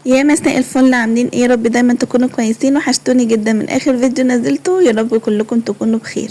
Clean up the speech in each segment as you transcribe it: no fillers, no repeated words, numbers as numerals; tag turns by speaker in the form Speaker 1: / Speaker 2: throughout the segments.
Speaker 1: يا مساء الفل، عاملين ايه؟ يا رب دايما تكونوا كويسين. وحشتوني جدا من اخر فيديو نزلته، يا رب كلكم تكونوا بخير.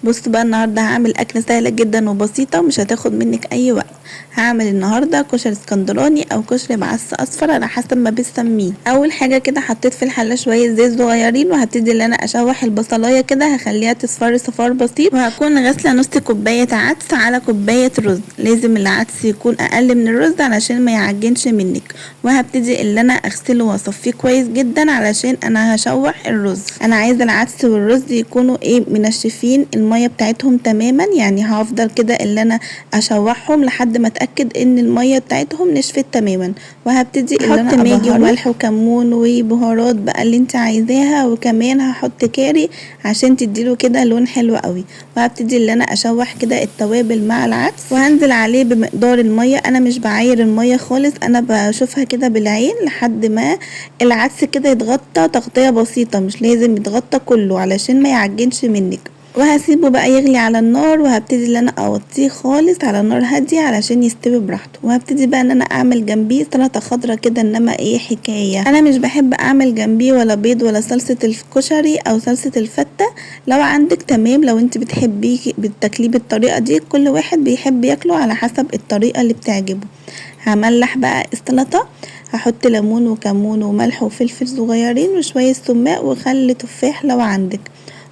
Speaker 1: بصوا بقى، النهارده هعمل اكله سهله جدا وبسيطه ومش هتاخد منك اي وقت. هعمل النهارده كشري اسكندراني او كشري بعدس اصفر على حسب ما بتسميه. اول حاجه كده حطيت في الحله شويه زيت صغيرين، وهبتدي ان انا اشوح البصلايه كده، هخليها تصفر صفار بسيط. وهكون غاسله نص كوبايه عدس على كوبايه رز. لازم العدس يكون اقل من الرز علشان ما يعجنش منك. وهبتدي اللي انا اغسله واصفيه كويس جدا علشان انا هشوح الرز. انا عايزه العدس والرز يكونوا منشفين الميه بتاعتهم تماما، يعني هفضل كده اللي انا اشوحهم لحد ما اتاكد ان الميه بتاعتهم نشفت تماما. وهبتدي اللي انا احط ماجي وملح وكمون وبهارات بقى اللي انت عايزاها، وكمان هحط كاري عشان تديله كده لون حلو قوي. وهبتدي اللي انا اشوح كده التوابل مع العدس، وهنزل عليه بمقدار الميه. انا مش بعاير الميه خالص، انا بشوفها كده بالعين لحد ما العدس كده يتغطى تغطيه بسيطه، مش لازم يتغطى كله علشان ما يعجنش منك. وهسيبه بقى يغلي على النار، وهبتدي ان انا اوطيه خالص على نار هاديه علشان يستوي براحته. وهبتدي بقى ان انا اعمل جنبيه سلطه خضراء كده، انما حكايه انا مش بحب اعمل جنبيه ولا بيض ولا صلصه الكشري او صلصه الفته. لو عندك تمام، لو انت بتحبيه بالتاكليه بالطريقه دي، كل واحد بيحب ياكله على حسب الطريقه اللي بتعجبه. هملح بقى السلطه، هحط ليمون وكمون وملح وفلفل صغيرين وشويه سماق وخل تفاح لو عندك.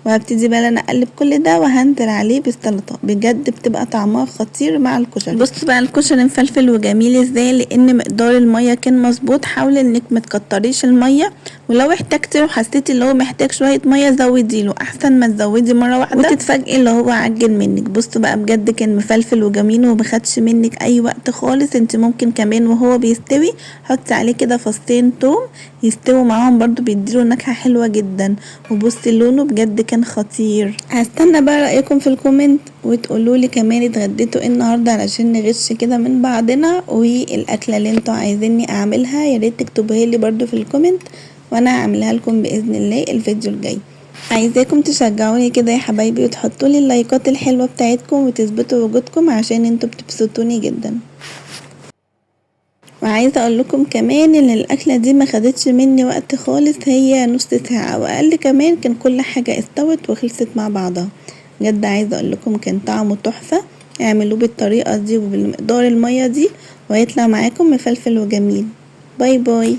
Speaker 1: وهبتدي بقى انا اقلب كل ده، وهنزل عليه بالسلطه. بجد بتبقى طعمها خطير مع الكشري. بصوا بقى الكشري مفلفل وجميل ازاي، لان مقدار الميه كان مظبوط. حاولي انك ما تكتريش الميه، ولو احتجتي وحسيتي اللي هو محتاج شويه ميه زودي له، احسن ما تزودي مره واحده وتتفاجئي اللي هو عجن منك. بصوا بقى بجد كان مفلفل وجميل ومخدش منك اي وقت خالص. انت ممكن كمان وهو بيستوي حطي عليه كده فصين توم يستووا معاهم، برضو بيديله نكهه حلوه جدا. وبصي لونه بجد كان خطير. هستنى بقى رايكم في الكومنت، وتقولوا لي كمان اتغديتوا ايه النهارده علشان نغش كده من بعضنا. والاكله اللي انتوا عايزيني اعملها يا ريت تكتبوها لي برضو في الكومنت، وانا هعملها لكم باذن الله الفيديو الجاي. عايزاكم تشجعوني كده يا حبايبي، وتحطوا لي اللايكات الحلوه بتاعتكم، وتثبتوا وجودكم عشان انتوا بتبسطوني جدا. وعايزه اقول لكم كمان ان الاكله دي ما خدتش مني وقت خالص، هي نص ساعه واقل كمان كان كل حاجه استوت وخلصت مع بعضها. بجد عايزه اقول لكم كان طعمه تحفه. اعملوه بالطريقه دي وبالمقدار الميه دي، وهيطلع معاكم مفلفل وجميل. باي باي.